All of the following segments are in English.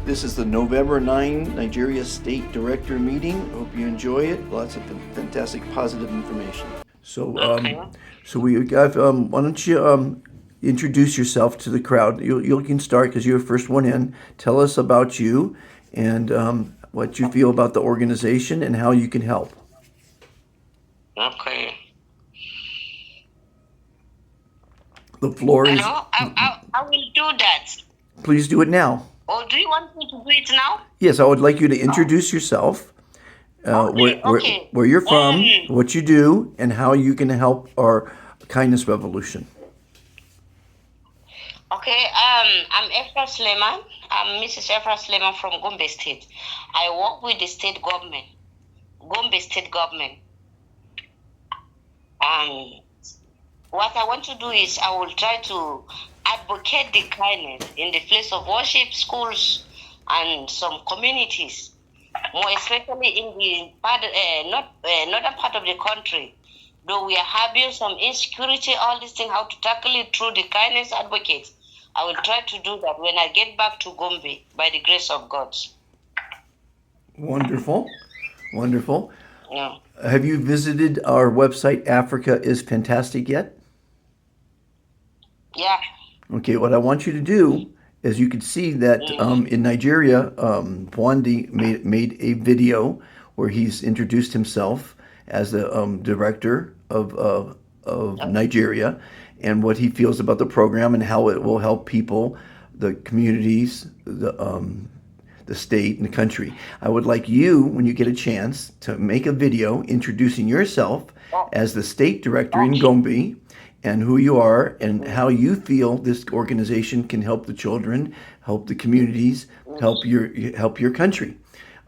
This is the November 9 Nigeria State Director meeting. Hope you enjoy it. Lots of fantastic positive information. So, Okay. so we got. Why don't you introduce yourself to the crowd? You can start because you're the first one in. Tell us about you and what you feel about the organization and how you can help. Okay. The floor is. Hello? I will do that. Please do it now. Or do you want me to do it now? Yes, I would like you to introduce yourself. Okay. Where you're from, Um, what you do, and how you can help our kindness revolution. okay. I'm Efra Sleman. I'm Mrs. Efra Sleman from Gombe State. I work with the state government, Gombe State government. What I want to do is I will try to advocate the kindness in the place of worship, schools, and some communities, more especially in the northern part of the country. Though we are having some insecurity, all these things, how to tackle it through the kindness advocates. I will try to do that when I get back to Gombe by the grace of God. Wonderful, wonderful. Yeah. Have you visited our website, Africa is Fantastic, yet? Yeah. Okay, what I want you to do is you can see that in Nigeria, Bwandi made a video where he's introduced himself as the director of Nigeria and what he feels about the program and how it will help people, the communities, the state, and the country. I would like you, when you get a chance, to make a video introducing yourself as the state director in Gombe and who you are and how you feel this organization can help the children, help the communities, help your country,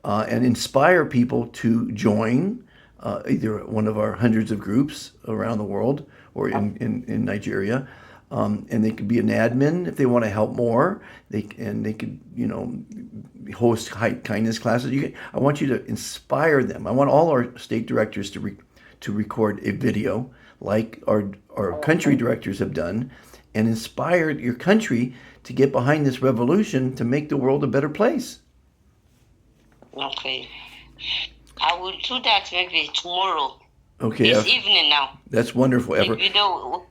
and inspire people to join either one of our hundreds of groups around the world or in Nigeria. And they could be an admin if they want to help more. They could host kindness classes. I want you to inspire them. I want all our state directors to record a video like our country directors have done, and inspire your country to get behind this revolution to make the world a better place. Okay. I will do that maybe tomorrow. Okay, This evening now. that's wonderful, The Ever. video.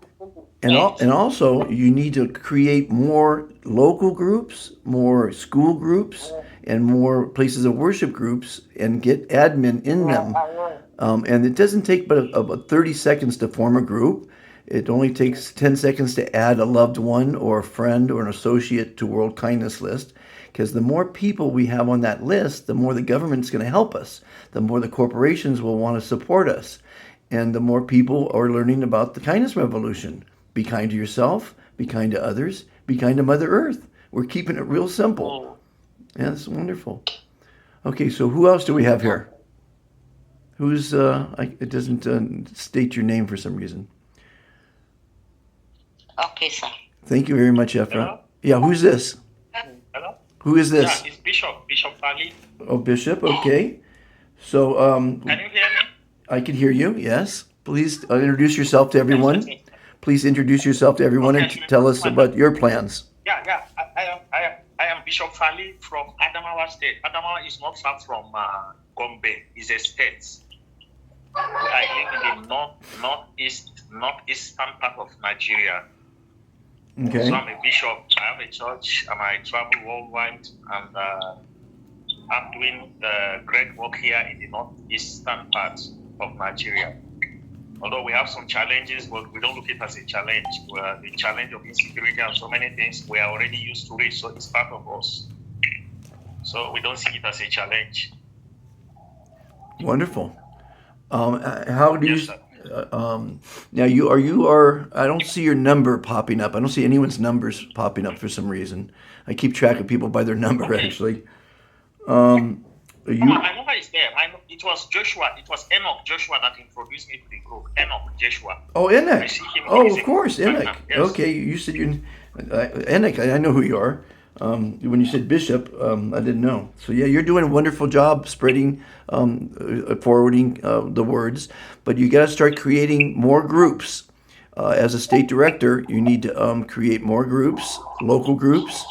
And also, you need to create more local groups, more school groups, and more places of worship groups, and get admin in them. And it doesn't take but about 30 seconds to form a group. It only takes 10 seconds to add a loved one or a friend or an associate to World Kindness List. Because the more people we have on that list, the more the government's going to help us. The more the corporations will want to support us. And the more people are learning about the kindness revolution. Be kind to yourself, be kind to others, be kind to Mother Earth. We're keeping it real simple. Yeah, that's wonderful. Okay, so who else do we have here? Who's, it doesn't state your name for some reason. Okay, sir. Thank you very much, Efra. Hello? Yeah, who's this? Hello? Who is this? Yeah, it's Bishop Ali. Oh, Bishop, okay. So, Can you hear me? I can hear you, yes. Please introduce yourself to everyone. Please introduce yourself to everyone and tell us about your plans. Yeah. I am Bishop Fali from Adamawa State. Adamawa is not far from Gombe. It's a state. I live in the northeastern part of Nigeria. Okay. So I'm a bishop. I have a church, and I travel worldwide, and I'm doing the great work here in the northeastern part of Nigeria. Although we have some challenges, but we don't look at it as a challenge. The challenge of insecurity and so many things, we are already used to it, so it's part of us. So we don't see it as a challenge. Wonderful. How do you? Yes, sir. Now you are. I don't see your number popping up. I don't see anyone's numbers popping up for some reason. I keep track of people by their number actually. My number is there. It was Joshua. It was Enoch Joshua that introduced me to the group. Enoch Joshua. Oh, I Enoch. see him. Oh, He's of a course, partner. Enoch. Yes. Okay, you said you. Enoch, I know who you are. When you said Bishop, I didn't know. So yeah, you're doing a wonderful job spreading, forwarding the words. But you got to start creating more groups. As a state director, you need to create more groups, local groups,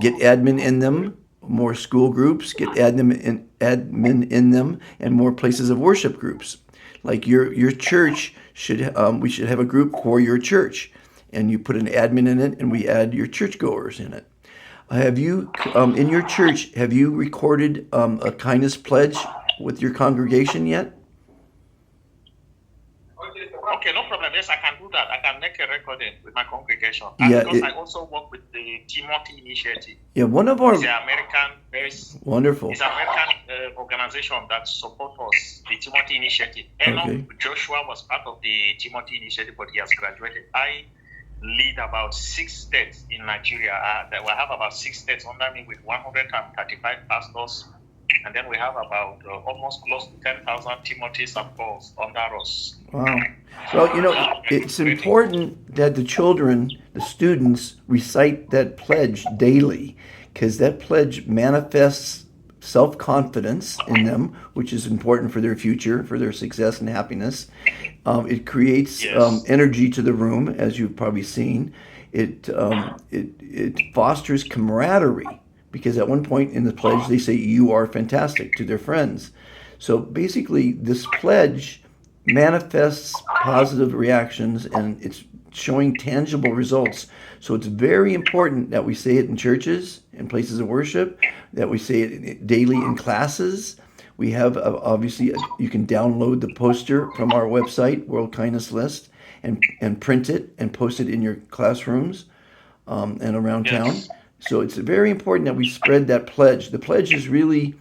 get admin in them more school groups, get admin in them, and more places of worship groups. Like your church should we should have a group for your church, and you put an admin in it, and we add your churchgoers in it. Have you in your church have you recorded a kindness pledge with your congregation yet? Okay, no problem. Yes, I can do that. I can make a recording with my congregation. And Yeah, because I also work with the Timothy Initiative. Yeah, one of our It's an American-based wonderful. It's an American organization that supports us, the Timothy Initiative. Okay. Joshua was part of the Timothy Initiative, but he has graduated. I lead about 6 states in Nigeria. We have about 6 states under me with 135 pastors. And then we have about almost close to 10,000 Timothys and Pauls under us. Wow. Well, you know, it's important that the children, the students, recite that pledge daily, because that pledge manifests self-confidence in them, which is important for their future, for their success and happiness. It creates Yes. energy to the room, as you've probably seen. It fosters camaraderie, because at one point in the pledge they say you are fantastic to their friends. So basically, this pledge manifests positive reactions, and it's showing tangible results. So it's very important that we say it in churches and places of worship, that we say it daily in classes. We have obviously you can download the poster from our website, World Kindness List, and print it and post it in your classrooms and around town. Yes. So it's very important that we spread that pledge. The pledge is really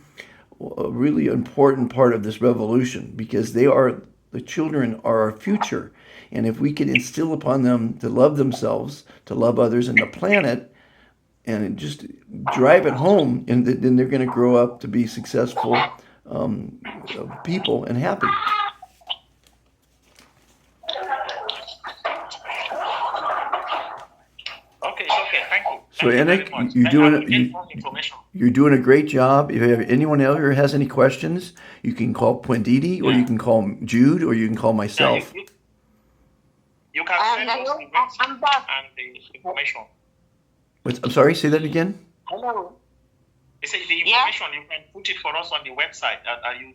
a really important part of this revolution, because the children are our future. And if we can instill upon them to love themselves, to love others and the planet, and just drive it home, and then they're going to grow up to be successful people and happy. Okay, it's okay. Thank you. So, Thank you very Anik, much. you're I doing will it. get more information. You're doing a great job. If you have anyone else who has any questions, you can call Puendidi, or you can call Jude, or you can call Yeah, myself. you can send us the Hello, website I'm back. and the information. I'm sorry, say that again. Hello. You say the Yeah. information, you can put it for us on the website,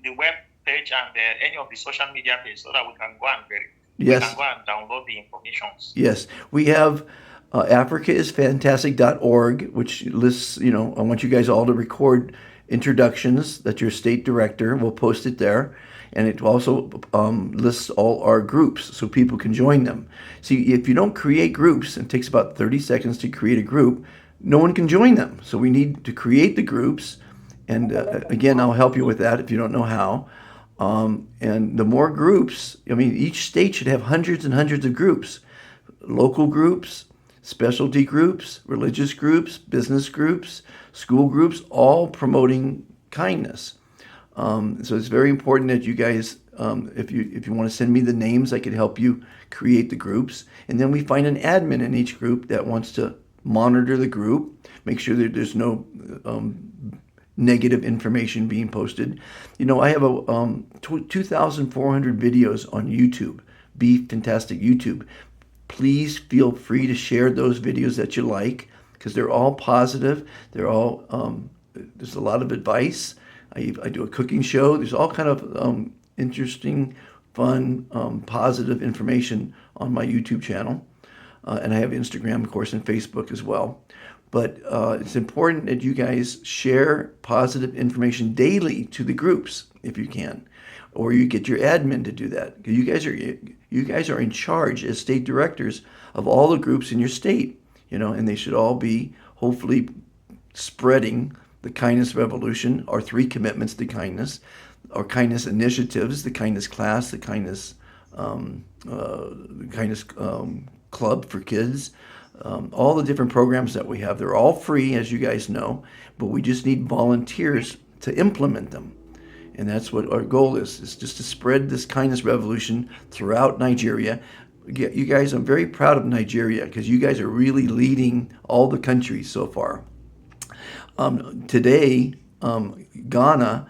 the web page and any of the social media page, so that we can go and we Yes. can go and download the information. Yes, we have africaisfantastic.org, which lists, I want you guys all to record introductions that your state director will post it there. And it also lists all our groups so people can join them. See, if you don't create groups, it takes about 30 seconds to create a group, no one can join them. So we need to create the groups. And again, I'll help you with that if you don't know how. And the more groups, each state should have hundreds and hundreds of groups, local groups, specialty groups, religious groups, business groups, school groups, all promoting kindness. So it's very important that you guys, if you want to send me the names, I could help you create the groups. And then we find an admin in each group that wants to monitor the group, make sure that there's no negative information being posted. I have 2,400 videos on YouTube, Be Fantastic YouTube. Please feel free to share those videos that you like, because they're all positive. They're all there's a lot of advice. I do a cooking show. There's all kind of interesting, fun, positive information on my YouTube channel. And I have Instagram, of course, and Facebook as well. But it's important that you guys share positive information daily to the groups if you can, or you get your admin to do that. You guys are in charge as state directors of all the groups in your state, and they should all be hopefully spreading the kindness revolution, our 3 commitments to kindness, our kindness initiatives, the kindness class, the kindness club for kids, all the different programs that we have. They're all free, as you guys know, but we just need volunteers to implement them. And that's what our goal is just to spread this kindness revolution throughout Nigeria. You guys, I'm very proud of Nigeria, because you guys are really leading all the countries so far. Today, Ghana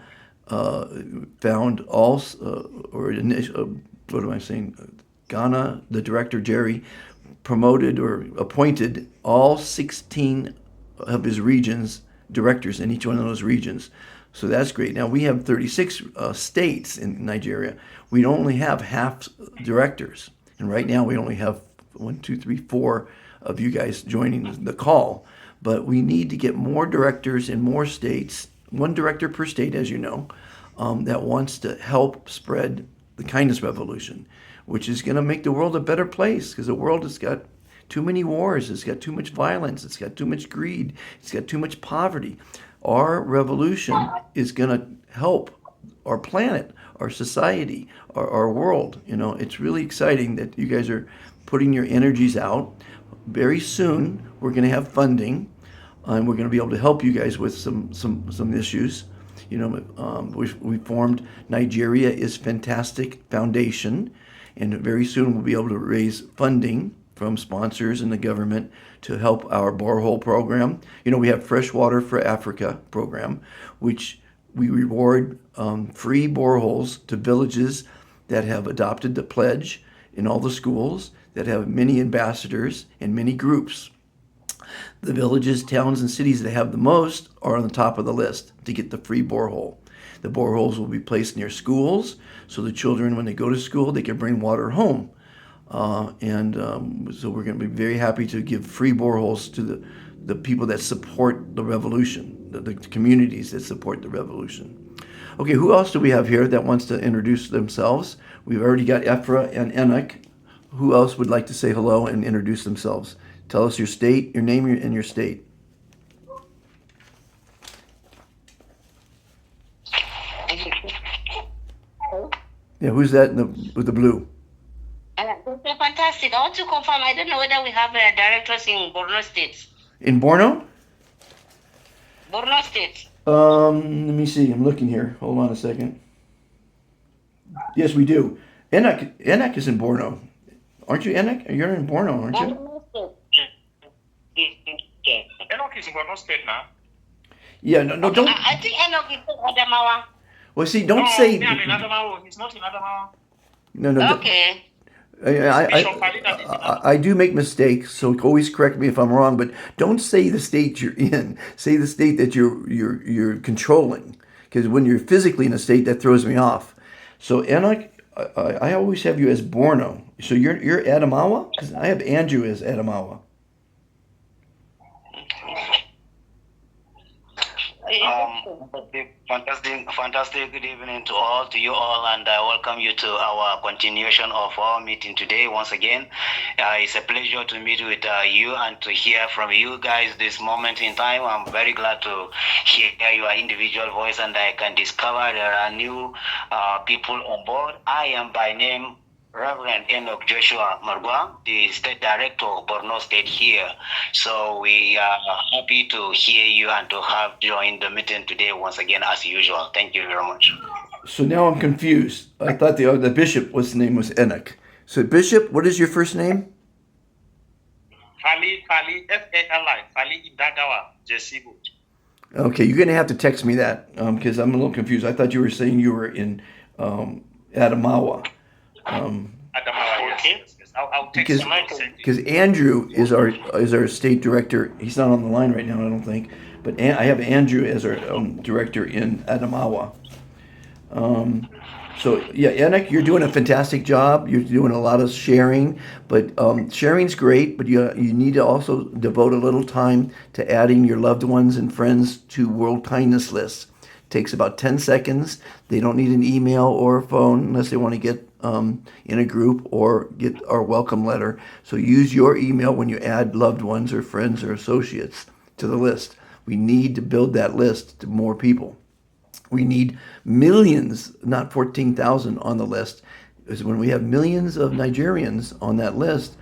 found all, what am I saying? Ghana, the director, Jerry, promoted or appointed all 16 of his regions directors in each one of those regions. So that's great. Now we have 36 states in Nigeria. We only have half directors, and right now we only have one, two, three, four of you guys joining the call. But we need to get more directors in more states, one director per state, as you know, that wants to help spread the kindness revolution, which is going to make the world a better place, because the world has got too many wars, it's got too much violence, it's got too much greed, it's got too much poverty. Our revolution is going to help our planet, our society, our world. You know, it's really exciting that you guys are putting your energies out. Very soon, we're going to have funding, and we're going to be able to help you guys with some issues. You know, we formed Nigeria is Fantastic Foundation, and very soon we'll be able to raise funding from sponsors and the government to help our borehole program. You know, we have Freshwater for Africa program, which we reward free boreholes to villages that have adopted the pledge in all the schools, that have many ambassadors and many groups. The villages, towns, and cities that have the most are on the top of the list to get the free borehole. The boreholes will be placed near schools, so the children, when they go to school, they can bring water home. So we're going to be very happy to give free boreholes to the people that support the revolution, the communities that support the revolution. Okay, who else do we have here that wants to introduce themselves? We've already got Ephra and Enoch. Who else would like to say hello and introduce themselves? Tell us your state, your name, and your state. Yeah, who's that with the blue? Fantastic. I want to confirm. I don't know whether we have directors in Borno State. In Borno? Borno State. Let me see. I'm looking here. Hold on a second. Yes, we do. Enoch is in Borno. Aren't you, Enoch? You're in Borno, aren't you? Enoch is in Borno State now. Yeah, no, don't. I think Enoch is in Adamawa. Well, see, don't say. Yeah, in Adamawa. He's not in Adamawa. No. Okay. I do make mistakes, so always correct me if I'm wrong. But don't say the state you're in. Say the state that you're controlling, because when you're physically in a state, that throws me off. So Enoch, I always have you as Borno. So you're Adamawa, because I have Andrew as Adamawa. Fantastic. Good evening to you all, and I welcome you to our continuation of our meeting today. Once again, it's a pleasure to meet with you and to hear from you guys this moment in time. I'm very glad to hear your individual voice, and I can discover there are new people on board. I am by name Reverend Enoch Joshua Margwa, the State Director of Borno State here. So we are happy to hear you and to have joined the meeting today once again as usual. Thank you very much. So now I'm confused. I thought the bishop name was Enoch. So Bishop, what is your first name? Fali, F-A-L-I, Fali Idagawa, Jesibu. Okay, you're going to have to text me that because I'm a little confused. I thought you were saying you were in Adamawa. Adamawa, okay. Yes. I'll text you. Because Andrew is our state director. He's not on the line right now, I don't think. But I have Andrew as our director in Adamawa. So yeah, Enoch, you're doing a fantastic job. You're doing a lot of sharing, but sharing's great. But you need to also devote a little time to adding your loved ones and friends to World Kindness lists. It takes about 10 seconds. They don't need an email or a phone unless they want to get in a group or get our welcome letter. So use your email when you add loved ones or friends or associates to the list. We need to build that list to more people. We need millions, not 14,000 on the list. Because when we have millions of Nigerians on that list,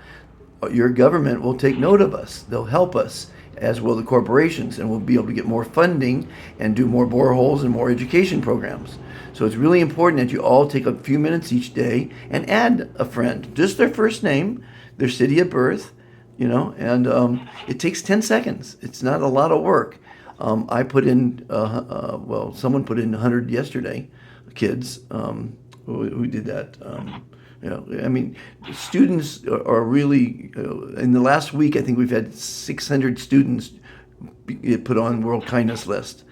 your government will take note of us. They'll help us, as will the corporations, and we'll be able to get more funding and do more boreholes and more education programs. So it's really important that you all take a few minutes each day and add a friend, just their first name, their city of birth, and it takes 10 seconds. It's not a lot of work. I put in, someone put in 100 yesterday, kids. Who did that? Students are really, in the last week, I think we've had 600 students get put on World Kindness list.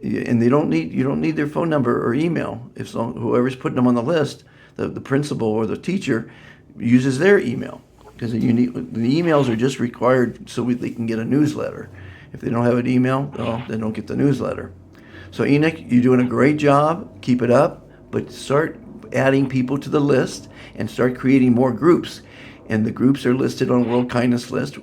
And you don't need their phone number or email. If whoever's putting them on the list, the principal or the teacher uses their email, because the emails are just required so they can get a newsletter. If they don't have an email, well, they don't get the newsletter. So Enoch, you're doing a great job. Keep it up, but start adding people to the list and start creating more groups. And the groups are listed on World Kindness list.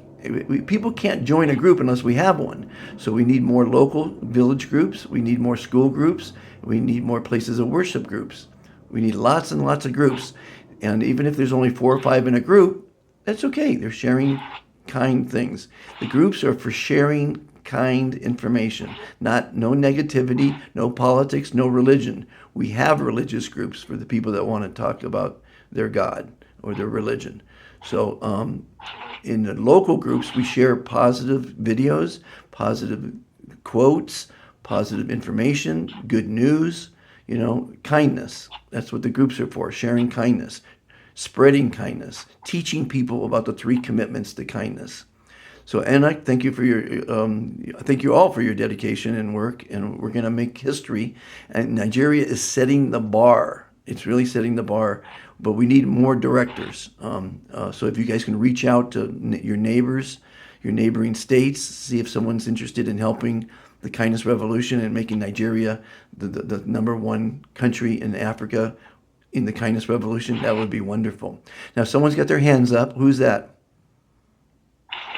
People can't join a group unless we have one. So we need more local village groups. We need more school groups. We need more places of worship groups. We need lots and lots of groups. And even if there's only 4 or 5 in a group, that's okay. They're sharing kind things. The groups are for sharing kind information, no negativity, no politics, no religion. We have religious groups for the people that want to talk about their God or their religion. So in the local groups, we share positive videos, positive quotes, positive information, good news, kindness. That's what the groups are for, sharing kindness, spreading kindness, teaching people about the 3 commitments to kindness. So Enoch, thank you all for your dedication and work, and we're going to make history. And Nigeria is setting the bar. It's really setting the bar, but we need more directors. So if you guys can reach out to your neighbors, your neighboring states, see if someone's interested in helping the Kindness Revolution and making Nigeria the number 1 country in Africa in the Kindness Revolution, that would be wonderful. Now, someone's got their hands up. Who's that?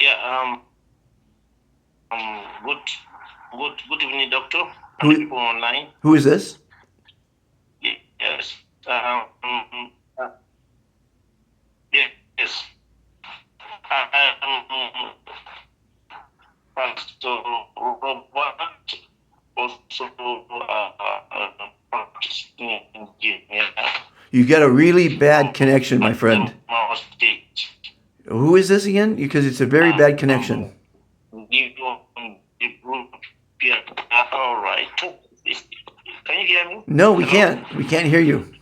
Yeah. Good evening, doctor. And people online. Who is this? Yes. Yes. Pastor Robert, also You got a really bad connection, my friend. Who is this again? Because it's a very bad connection. All right. Can you hear me? No, we can't. We can't hear you.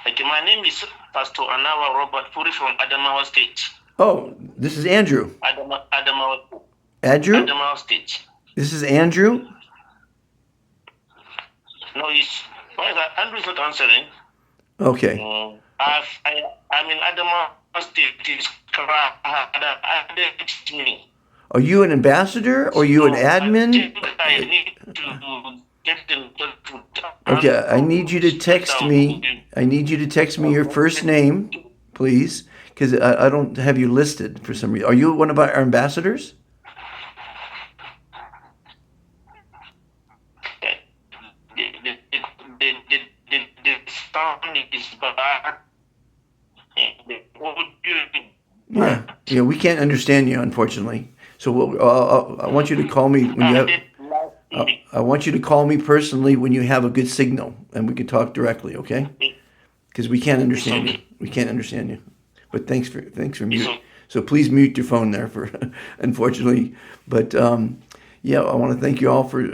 Okay, my name is Pastor Anawa Robert Puri from Adamawa State. Oh, this is Andrew. Adamawa. Andrew? Adamawa State. This is Andrew? No, Andrew is not answering. Okay. I'm in Adamawa State. It's me. Are you an ambassador or are you an admin? I need to get in touch with Okay, I need you to text me. I need you to text me your first name, please, because I don't have you listed for some reason. Are you one of our ambassadors? The sound is bad. Yeah, we can't understand you, unfortunately. So I want you to call me when you have. I want you to call me personally when you have a good signal, and we can talk directly, okay? Because we can't understand you. We can't understand you. But thanks for mute. So please mute your phone there for, unfortunately. But yeah, I want to thank you all for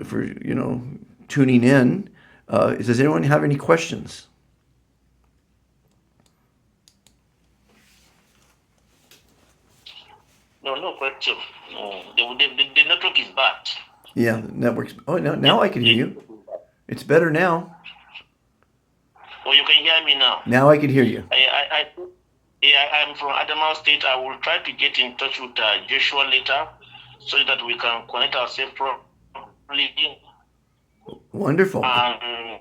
tuning in. Does anyone have any questions? No question. The network is bad. Yeah, the network's. Oh, now I can hear you. It's better now. Oh, you can hear me now. Now I can hear you. I'm from Adamawa State. I will try to get in touch with Joshua later so that we can connect ourselves properly. Wonderful. I am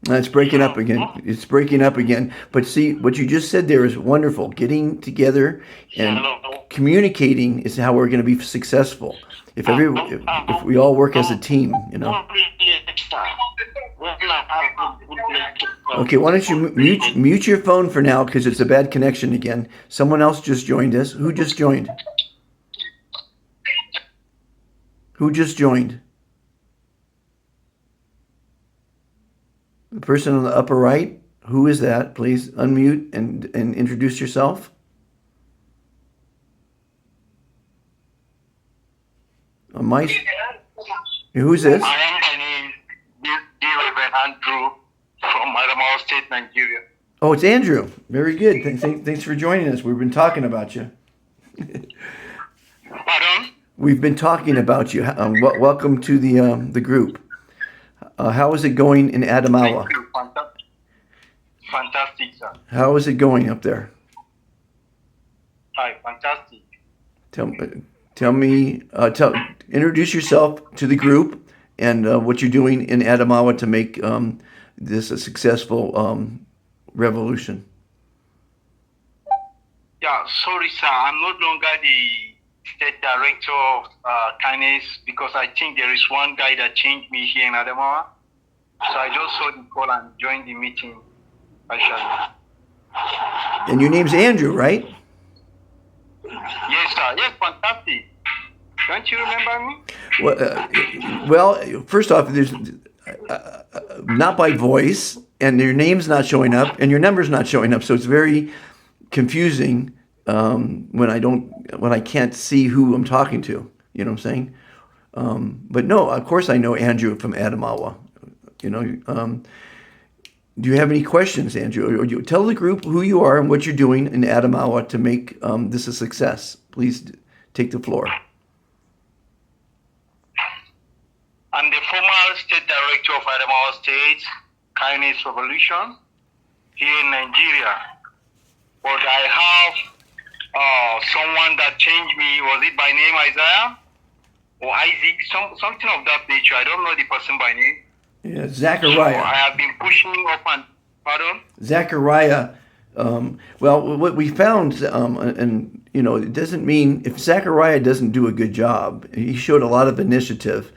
It's breaking up again. It's breaking up again. But see, what you just said there is wonderful. Getting together and communicating is how we're going to be successful. If we all work as a team, Okay, why don't you mute your phone for now because it's a bad connection again. Someone else just joined us. Who just joined? Who just joined? The person on the upper right, who is that? Please unmute and introduce yourself. Who's this? I am my name, Reverend Andrew from Adamawa State, Nigeria. Oh, it's Andrew. Very good. Thanks for joining us. We've been talking about you. Pardon? We've been talking about you. Welcome to the group. How is it going in Adamawa? Thank you. Fantastic, sir. How is it going up there? Hi, fantastic. Introduce yourself to the group and what you're doing in Adamawa to make this a successful revolution. Yeah, sorry, sir. I'm no longer the state director of kindness because I think there is one guy that changed me here in Adamawa. So I just saw the call and joined the meeting. Actually. And your name's Andrew, right? Yes, sir. Yes, fantastic. Don't you remember me? Well, first off, there's not by voice, and your name's not showing up, and your number's not showing up. So it's very confusing when I can't see who I'm talking to. You know what I'm saying? But no, of course I know Andrew from Adamawa. You know, do you have any questions, Andrew? Or you tell the group who you are and what you're doing in Adamawa to make this a success. Please take the floor. I'm the former state director of Adamawa State Kindness Revolution here in Nigeria. But I have someone that changed me. Was it by name Isaiah or Isaac? Something of that nature. I don't know the person by name. Yeah, So Zachariah. I have been pushing up and pardon. Zachariah. Well, what we found, and you know, it doesn't mean if Zachariah doesn't do a good job. He showed a lot of initiative.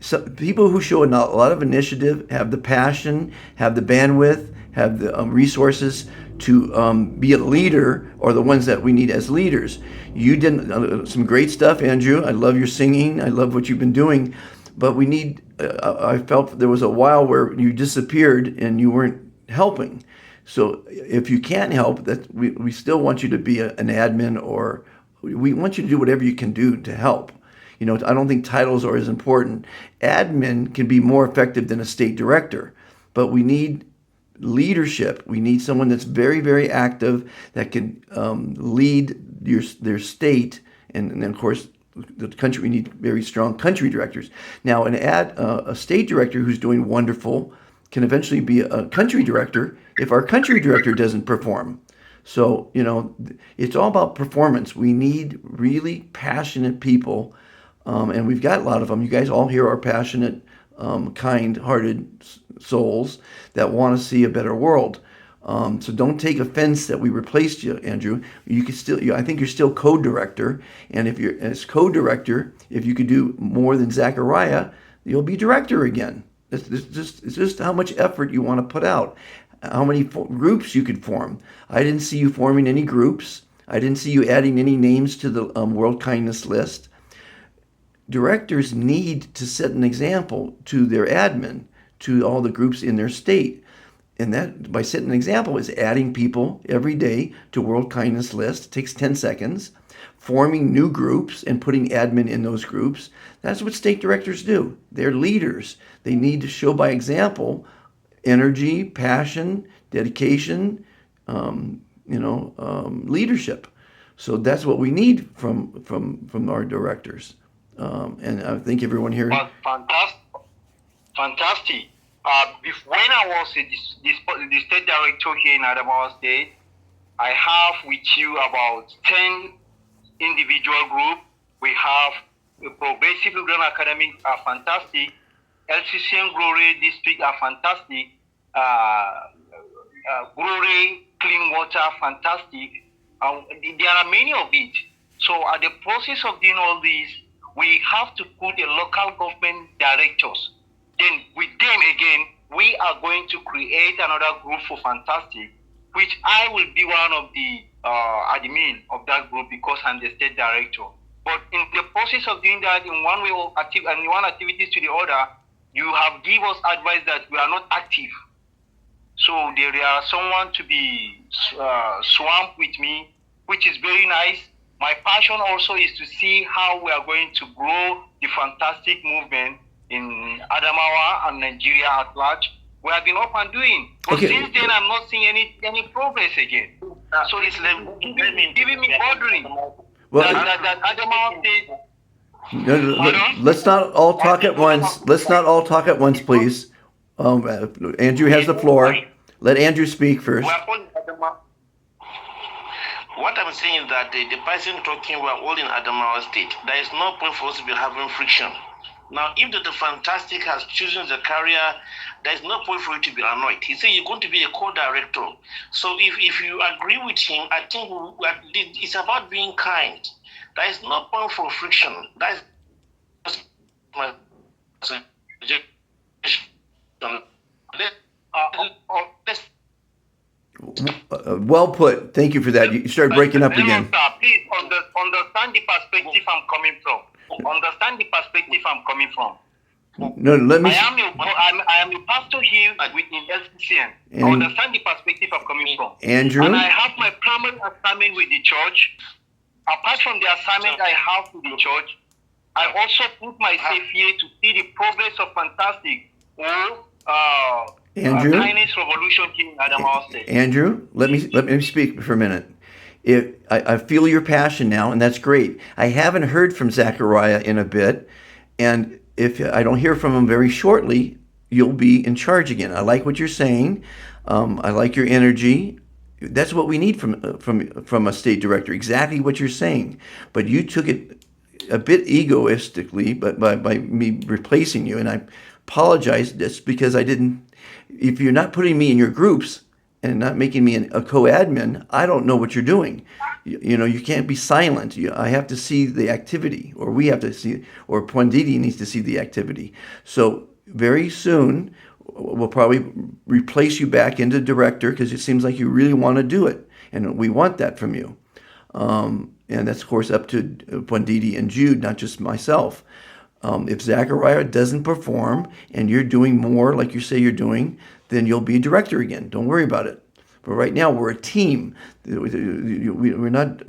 So people who show a lot of initiative have the passion, have the bandwidth, have the resources to be a leader, or the ones that we need as leaders. You did some great stuff, Andrew. I love your singing. I love what you've been doing. But we need, I felt there was a while where you disappeared and you weren't helping. So if you can't help, that we still want you to be an admin, or we want you to do whatever you can do to help. You know, I don't think titles are as important. Admin can be more effective than a state director, but we need leadership. We need someone that's very, very active, that can lead their state, and then of course the country. We need very strong country directors. Now, a state director who's doing wonderful can eventually be a country director if our country director doesn't perform. So, you know, it's all about performance. We need really passionate people, and we've got a lot of them. You guys all here are passionate, kind-hearted souls that want to see a better world. So don't take offense that we replaced you, Andrew. You could still, I think you're still co-director, and if you're as co-director, if you could do more than Zachariah, you'll be director again. It's just how much effort you want to put out, how many groups you could form. I didn't see you forming any groups. I didn't see you adding any names to the World Kindness list. Directors need to set an example to their admin, to all the groups in their state. And that, by setting an example, is adding people every day to World Kindness list. It takes 10 seconds. Forming new groups and putting admin in those groups. That's what state directors do. They're leaders. They need to show by example energy, passion, dedication, leadership. So that's what we need from our directors. And I think everyone here. Fantastic. When I was the state director here in Adamawa State, I have with you about 10 individual groups. We have the Progressive Grand Academic are fantastic. LCCN Glory District are fantastic. Glory Clean Water fantastic. There are many of it. So at the process of doing all this, we have to put the local government directors. Then with them again, we are going to create another group for fantastic, which I will be one of the admin of that group because I'm the state director. But in the process of doing that, in one way or and one activities to the other, you have give us advice that we are not active. So there are someone to be swamped with me, which is very nice. My passion also is to see how we are going to grow the fantastic movement in Adamawa and Nigeria at large. we have been up and doing. But Okay. since then, I'm not seeing any progress again. So it's giving me bothering. Well, that Adamawa State. no, let's not all talk at once. Let's not all talk at once, please. Andrew has the floor. Let Andrew speak first. What I'm saying is that the person talking, we're all in Adamawa State. There is no point for us to be having friction. Now, if the Fantastic has chosen the career, there is no point for you to be annoyed. He said you're going to be a co-director. So if you agree with him, I think it's about being kind. There is no point for friction. That is my suggestion. Well put. Thank you for that. You started breaking up again. Sir, please understand the perspective I'm coming from. Understand the perspective I'm coming from. No, let me. I am a pastor here in LCCN. I understand the perspective I'm coming from. Andrew? And I have my primary assignment with the church. Apart from the assignment I have with the church, I also put myself here to see the progress of Fantastic Andrew? Kindness Revolution here in Adamawa State. Andrew, let me speak for a minute. I feel your passion now, and that's great. I haven't heard from Zachariah in a bit, and if I don't hear from him very shortly, you'll be in charge again. I like what you're saying. I like your energy. That's what we need from a state director. Exactly what you're saying. But you took it a bit egoistically, but by me replacing you, and I apologize. That's because I didn't. If you're not putting me in your groups and not making me a co-admin, I don't know what you're doing. You can't be silent. I have to see the activity, or we have to see, or Pwandidi needs to see the activity. So very soon, we'll probably replace you back into director because it seems like you really want to do it, and we want that from you. And that's, of course, up to Pwandidi and Jude, not just myself. If Zachariah doesn't perform and you're doing more like you say you're doing, then you'll be a director again. Don't worry about it. But right now we're a team. We're not.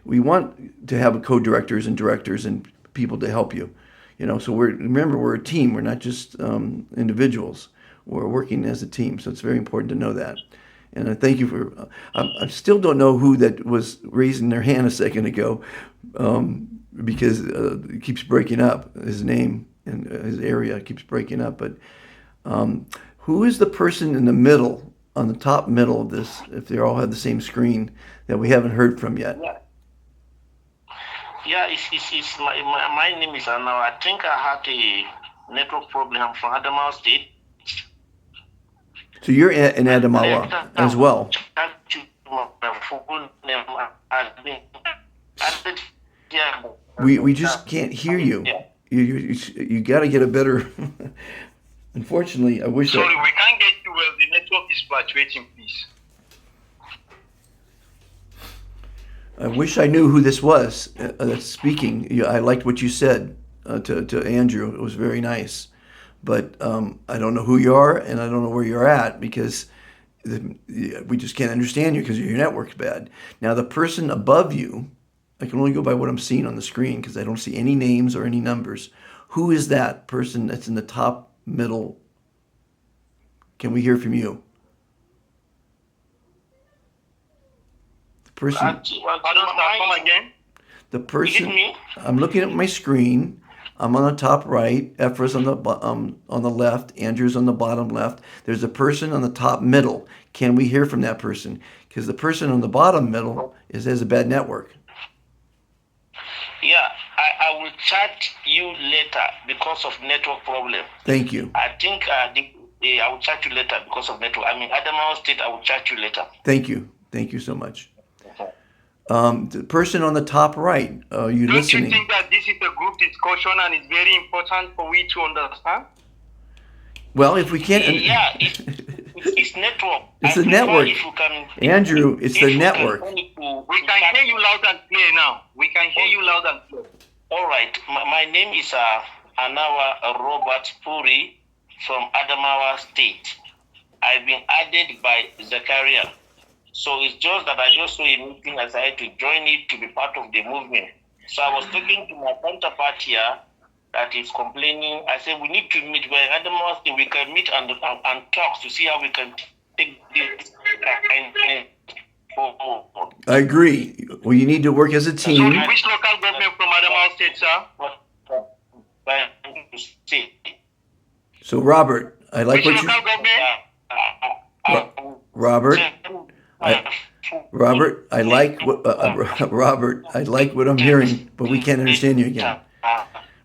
We want to have co-directors and directors and people to help you. So remember we're a team. We're not just individuals. We're working as a team. So it's very important to know that. And I thank you for. I still don't know who that was raising their hand a second ago. Because it keeps breaking up. His name and his area keeps breaking up. But who is the person in the middle, on the top middle of this, if they all have the same screen, that we haven't heard from yet? Yeah, it's my name is Anao. I think I had a network problem. I'm from Adamawa State. So you're in Adamawa as well. We just can't hear you. You got to get a better. Unfortunately, I wish. Sorry, we can't get you well. The network is fluctuating, please. I wish I knew who this was that's speaking. I liked what you said to Andrew. It was very nice, but I don't know who you are and I don't know where you're at because we just can't understand you because your network's bad. Now the person above you. I can only go by what I'm seeing on the screen because I don't see any names or any numbers. Who is that person that's in the top middle? Can we hear from you? The person. Come again. The person. I'm looking at my screen. I'm on the top right. Ephra's on the left. Andrew's on the bottom left. There's a person on the top middle. Can we hear from that person? Because the person on the bottom middle has a bad network. Yeah, I will chat you later because of network problem. Thank you. I think I will chat you later because of network. I mean, Adamawa State, I will chat you later. Thank you. Thank you so much. The person on the top right, you listening? Don't you think that this is a group discussion and it's very important for we to understand? Well, if we can't... Yeah, it's network. It's the network. Andrew, it's the network. We can hear you loud and clear now. We can hear you loud and clear. All right. My name is Anawa Robert Puri from Adamawa State. I've been added by Zachariah. So it's just that I just saw a meeting as I had to join it to be part of the movement. So I was talking to my counterpart here that is complaining. I said we need to meet. But at the most, we can meet and talk to see how we can take this forward. I agree. Well, you need to work as a team. So which local government from Adamawa State, sir? So Robert, I like Which what you. local government? Robert, Robert, I like what Robert, I like what I'm hearing, but we can't understand you again.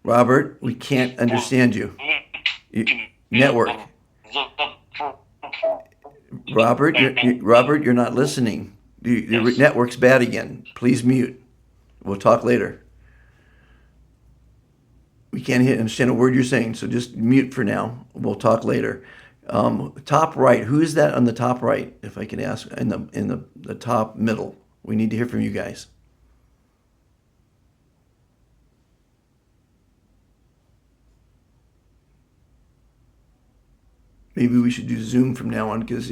Robert, we can't understand you. Network. Robert, you're not listening. Your network's bad again. Please mute. We'll talk later. We can't understand a word you're saying, so just mute for now. We'll talk later. Top right. Who is that on the top right? If I can ask, in the top middle. We need to hear from you guys. Maybe we should do Zoom from now on because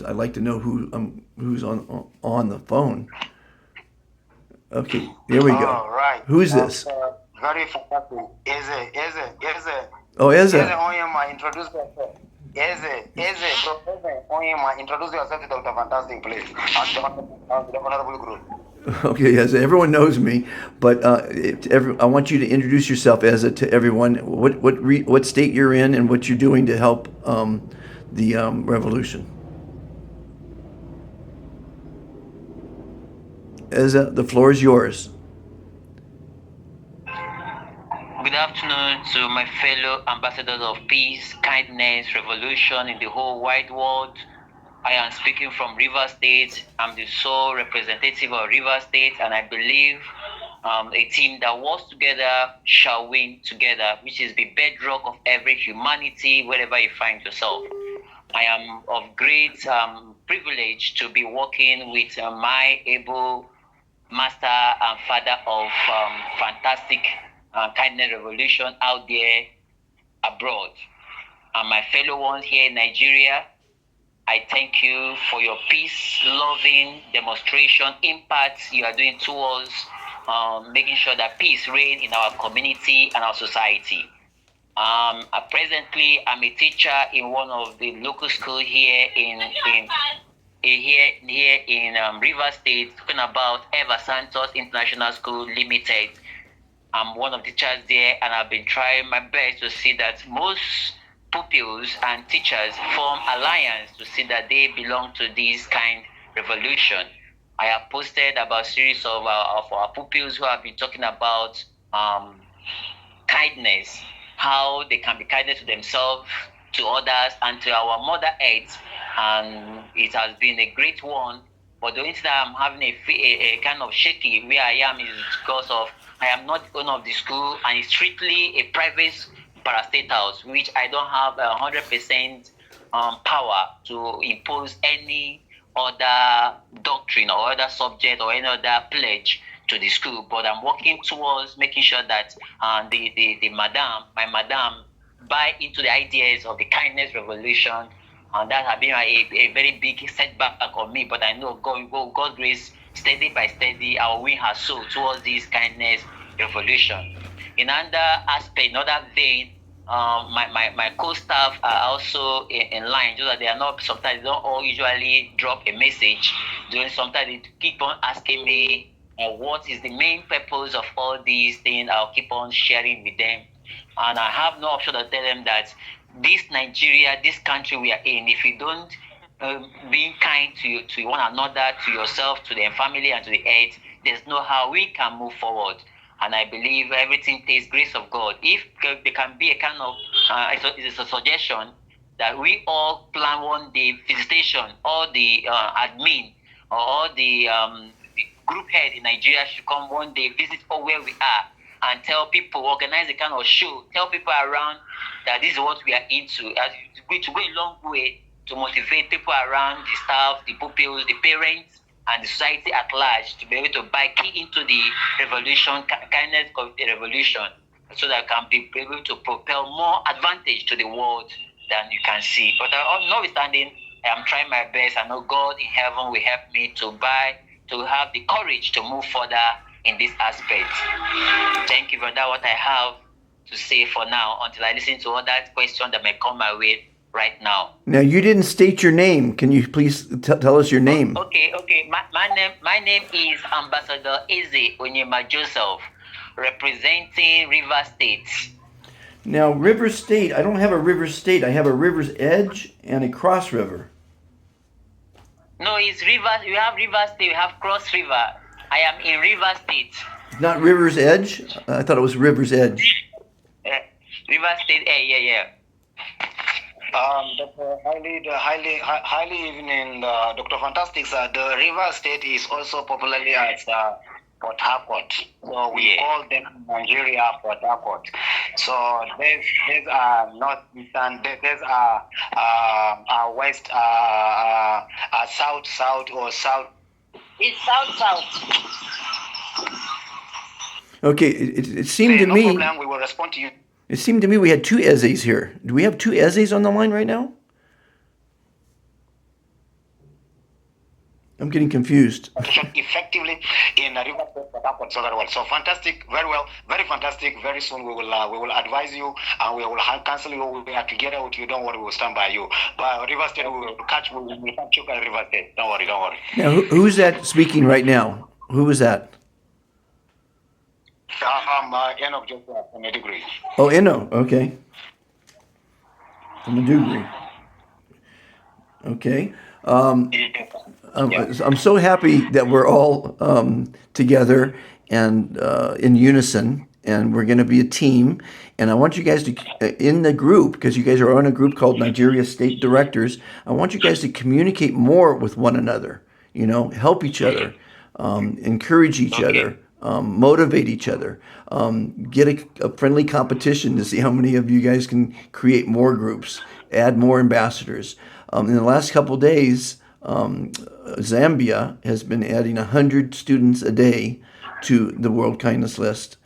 I like to know who's on the phone. Okay, there we go. All right. Who's this? Very fantastic. Eze. Oh, Eze. Onyema, introduce yourself. Eze, Onyema, introduce yourself to Dr. Fantastic, please. The honorable group. Okay, Eze. Everyone knows me, but I want you to introduce yourself, Eze, to everyone. What state you're in and what you're doing to help the revolution. Eze, the floor is yours. Good afternoon to my fellow ambassadors of peace, kindness, revolution in the whole wide world. I am speaking from Rivers State. I'm the sole representative of Rivers State, and I believe a team that works together shall win together, which is the bedrock of every humanity, wherever you find yourself. I am of great privilege to be working with my able master and father of fantastic kindness revolution out there abroad. And my fellow ones here in Nigeria, I thank you for your peace-loving demonstration impact you are doing towards making sure that peace reigns in our community and our society. Presently, I'm a teacher in one of the local schools here in Rivers State, talking about Eva Santos International School Limited. I'm one of the teachers there, and I've been trying my best to see that most pupils and teachers form alliance to see that they belong to this kind of revolution. I have posted about a series of our pupils who have been talking about kindness, how they can be kindness to themselves, to others, and to our Mother Earth. And it has been a great one. But the only thing that I'm having a kind of shaky where I am is because of I am not the owner of the school, and it's strictly a private parastate house, which I don't have 100% power to impose any other doctrine or other subject or any other pledge to the school. But I'm working towards making sure that my madam, buy into the ideas of the kindness revolution, and that has been a very big setback on me. But I know God's grace, steady by steady, I will win her soul towards this kindness revolution. In another aspect, another vein, my co-staff are also in line, so that they are not, sometimes they don't all usually drop a message. Sometimes they keep on asking me what is the main purpose of all these things. I'll keep on sharing with them, and I have no option to tell them that this Nigeria, this country we are in, if you don't being kind to one another, to yourself, to the family, and to the earth, there's no how we can move forward. And I believe everything takes grace of God. If there can be a kind of, it's a suggestion that we all plan one day visitation, all the admin or all the group head in Nigeria should come one day, visit all where we are, and tell people, organize a kind of show, tell people around that this is what we are into. It's going to go a long way to motivate people around, the staff, the pupils, the parents, and the society at large to be able to buy key into the revolution, kindness of the revolution, so that can be able to propel more advantage to the world than you can see. But notwithstanding, I am trying my best. I know God in heaven will help me to have the courage to move further in this aspect. Thank you for that. What I have to say for now until I listen to other questions that may come my way right now. Now, you didn't state your name. Can you please tell us your name? Okay. My name is Ambassador Eze Onyema Joseph, representing River State. Now, River State, I don't have a River State. I have a River's Edge and a Cross River. No, it's River. You have River State. You have Cross River. I am in River State. It's not River's Edge? I thought it was River's Edge. River State. Yeah. Dr. highly evening, Dr. Fantastic. The River State is also popularly as Port Harcourt. So we call them Nigeria Port Harcourt. So there's northeastern, there's west, south or south. It's south. Okay, it seemed to No me. problem, we will respond to you. It seemed to me we had two Ezes here. Do we have two Ezes on the line right now? I'm getting confused. Effectively in River State, Port Harcourt, so very well. So fantastic, very well, very fantastic. Very soon we will advise you and we will cancel you. We are together with you. Don't worry, we will stand by you. But River State, we will catch you at River State. Don't worry. Now, who's that speaking right now? Who was that? I'm Enoch Joseph from a degree. Oh, Eno. Okay. From a degree. Okay. I'm so happy that we're all together and in unison, and we're going to be a team. And I want you guys to, in the group, because you guys are on a group called Nigeria State Directors, I want you guys to communicate more with one another, help each other, encourage each other, motivate each other, get a friendly competition to see how many of you guys can create more groups, add more ambassadors. In the last couple of days, Zambia has been adding 100 students a day to the World Kindness List.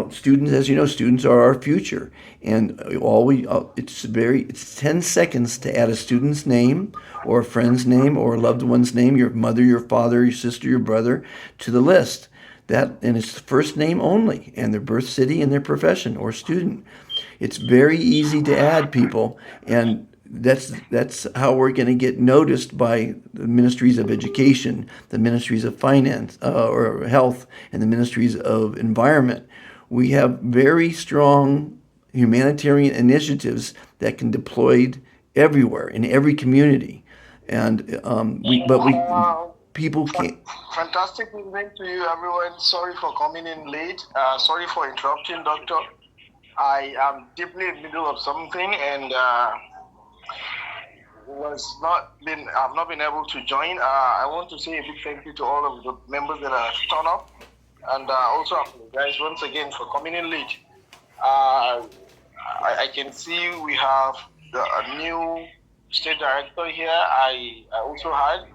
Students, as you know, students are our future, and it's 10 seconds to add a student's name or a friend's name or a loved one's name, your mother, your father, your sister, your brother, to the list. And it's the first name only, and their birth city and their profession or student. It's very easy to add people, and that's how we're going to get noticed by the ministries of education, the ministries of finance or health, and the ministries of environment. We have very strong humanitarian initiatives that can deployed everywhere in every community, and people can't. Fantastic evening to you, everyone. Sorry for coming in late. Sorry for interrupting, Doctor. I am deeply in the middle of something and I've not been able to join. I want to say a big thank you to all of the members that have turned up, and also apologize once again for coming in late. I can see we have a new state director here. I also had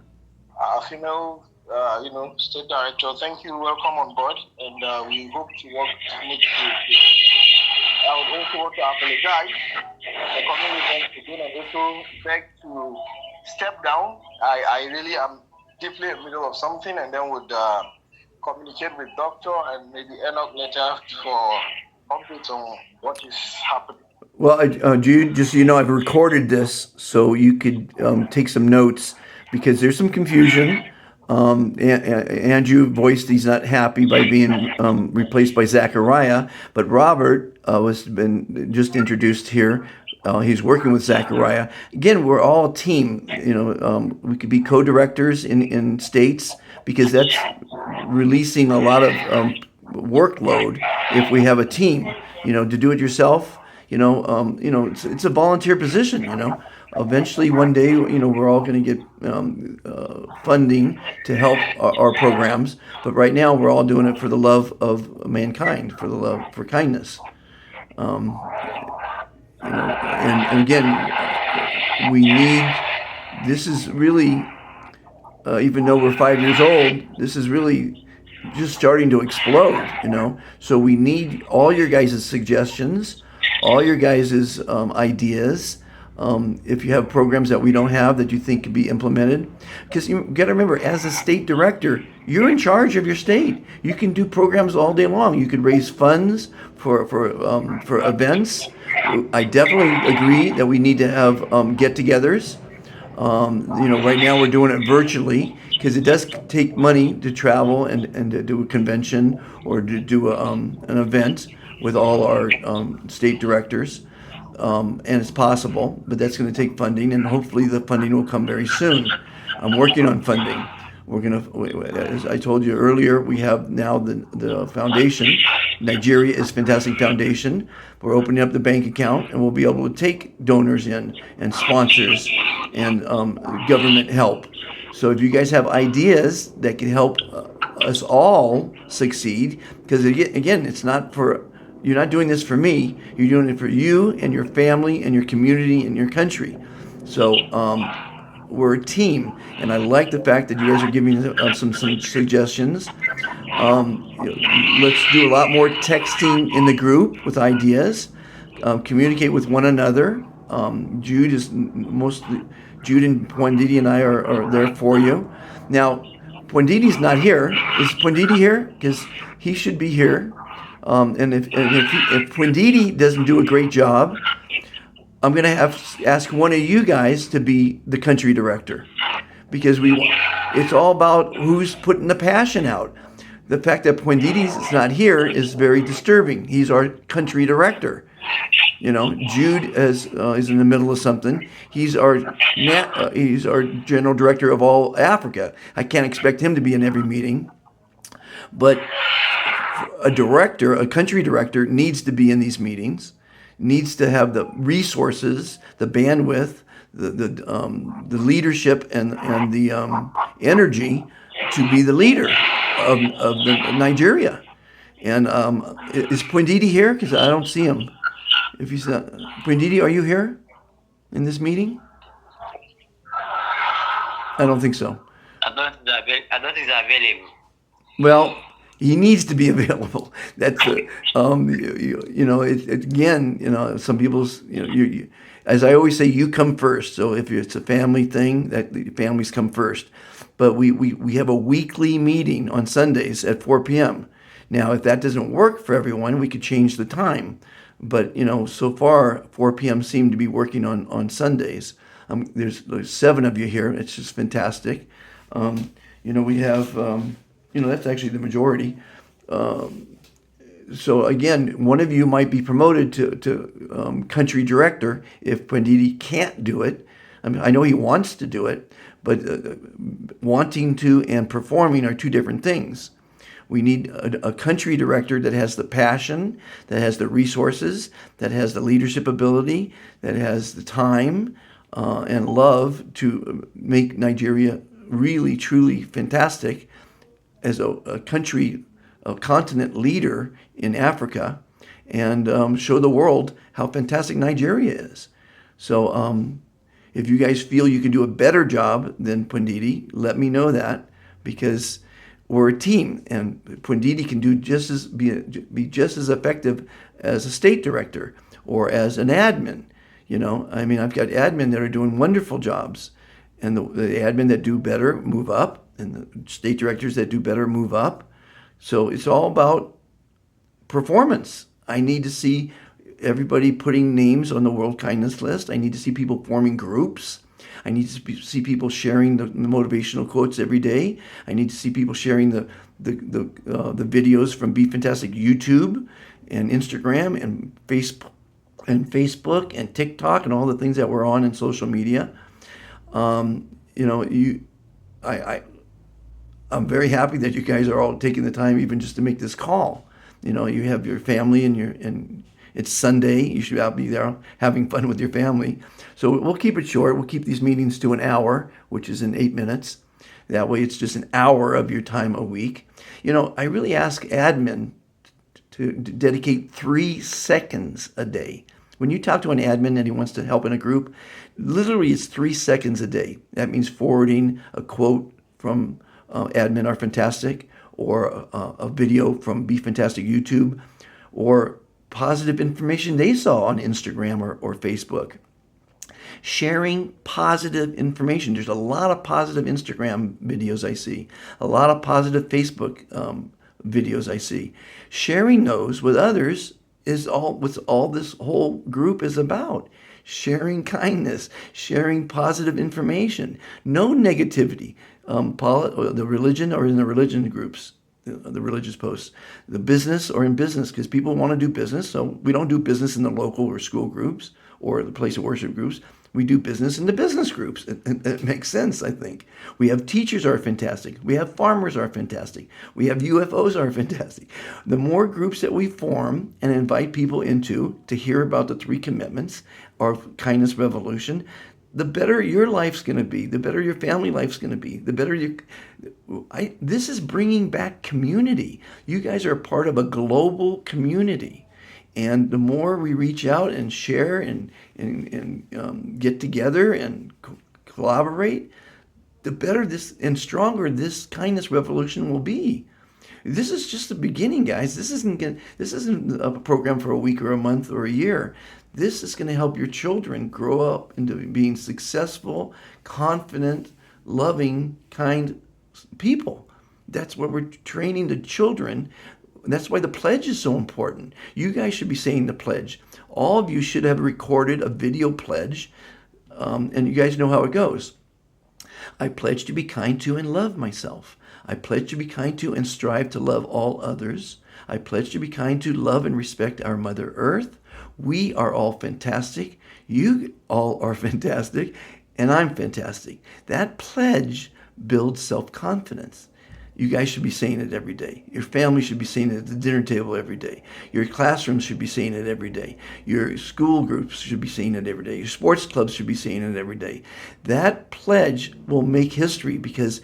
a female, state director. Thank you. Welcome on board, and we hope to work to make it. I would also want to apologize for coming with again and also beg to step down. I really am deeply in the middle of something, and then would communicate with Doctor and maybe Enoch later for updates on what is happening. Well, Jude, just so you know, I've recorded this so you could take some notes because there's some confusion. Andrew voiced he's not happy by being replaced by Zachariah, but Robert was been just introduced here. He's working with Zachariah. Again, we're all a team. We could be co-directors in states because that's releasing a lot of workload if we have a team. To do it yourself. It's a volunteer position. Eventually, one day, we're all going to get funding to help our programs. But right now, we're all doing it for the love of mankind, for the love for kindness. And again, we need. This is really, even though we're 5 years old, this is really just starting to explode. So we need all your guys' suggestions, all your guys' ideas. If you have programs that we don't have that you think could be implemented, because you got to remember, as a state director, you're in charge of your state. You can do programs all day long. You could raise funds for events. I definitely agree that we need to have get-togethers. Right now we're doing it virtually because it does take money to travel and to do a convention or to do an event with all our state directors. And it's possible, but that's going to take funding, and hopefully the funding will come very soon. I'm working on funding. We're going to, as I told you earlier, we have now the foundation. Nigeria is Fantastic Foundation. We're opening up the bank account, and we'll be able to take donors in and sponsors and government help. So if you guys have ideas that can help us all succeed, because again, it's not for, you're not doing this for me. You're doing it for you and your family and your community and your country. So we're a team, and I like the fact that you guys are giving some suggestions. Let's do a lot more texting in the group with ideas. Communicate with one another. Jude and Pwanditi and I are there for you. Now, Pwanditi's not here. Is Pwanditi here? Because he should be here. And if Pwanditi doesn't do a great job, I'm going to ask one of you guys to be the country director, because it's all about who's putting the passion out. The fact that Pwanditi's not here is very disturbing. He's our country director. Jude is in the middle of something. He's our general director of all Africa. I can't expect him to be in every meeting, but a country director needs to be in these meetings, needs to have the resources, the bandwidth, the leadership, and the energy to be the leader of Nigeria. And is Pwanditi here? Because I don't see him. If he's not, Pwanditi, are you here in this meeting? I don't think so. I don't think it's available. Well, he needs to be available. That's some people's, as I always say, you come first. So if it's a family thing, that the families come first. But we have a weekly meeting on Sundays at 4 p.m. Now, if that doesn't work for everyone, we could change the time. But, so far, 4 p.m. seem to be working on Sundays. There's 7 of you here. It's just fantastic. We have... that's actually the majority. So again, one of you might be promoted to country director if Pwanditi can't do it. I mean, I know he wants to do it, but wanting to and performing are two different things. We need a country director that has the passion, that has the resources, that has the leadership ability, that has the time and love to make Nigeria really, truly fantastic as a country, a continent leader in Africa, and show the world how fantastic Nigeria is. So if you guys feel you can do a better job than Pwanditi, let me know that, because we're a team, and Pwanditi can be just as effective as a state director or as an admin. I've got admin that are doing wonderful jobs, and the admin that do better move up, and the state directors that do better move up. So it's all about performance. I need to see everybody putting names on the World Kindness List. I need to see people forming groups. I need to see people sharing the motivational quotes every day. I need to see people sharing the videos from Be Fantastic YouTube and Instagram and Facebook and TikTok and all the things that we're on in social media. I'm very happy that you guys are all taking the time even just to make this call. You have your family and it's Sunday. You should be there having fun with your family. So we'll keep it short. We'll keep these meetings to an hour, which is in 8 minutes. That way it's just an hour of your time a week. I really ask admin to dedicate 3 seconds a day. When you talk to an admin and he wants to help in a group, literally it's 3 seconds a day. That means forwarding a quote from Admin Are Fantastic, or a video from Be Fantastic YouTube, or positive information they saw on Instagram or Facebook. sharing positive information. There's a lot of positive Instagram videos I see, a lot of positive Facebook videos I see. Sharing those with others is all this whole group is about. Sharing kindness, sharing positive information, no negativity. The religion or in the religion groups, the religious posts, the business or in business, because people want to do business. So we don't do business in the local or school groups or the place of worship groups. We do business in the business groups. It makes sense, I think. We have teachers are fantastic. We have farmers are fantastic. We have UFOs are fantastic. The more groups that we form and invite people into to hear about the 3 commitments or kindness revolution, the better your life's going to be, the better your family life's going to be, the better this is bringing back community. You guys are a part of a global community. And the more we reach out and share and get together and collaborate, the better this and stronger this kindness revolution will be. This is just the beginning, guys. This isn't a program for a week or a month or a year. This is going to help your children grow up into being successful, confident, loving, kind people. That's what we're training the children. That's why the pledge is so important. You guys should be saying the pledge. All of you should have recorded a video pledge, and you guys know how it goes. I pledge to be kind to and love myself. I pledge to be kind to and strive to love all others. I pledge to be kind to love and respect our Mother Earth. We are all fantastic. You all are fantastic, and I'm fantastic. That pledge builds self-confidence. You guys should be saying it every day. Your family should be saying it at the dinner table every day. Your classrooms should be saying it every day. Your school groups should be saying it every day. Your sports clubs should be saying it every day. That pledge will make history because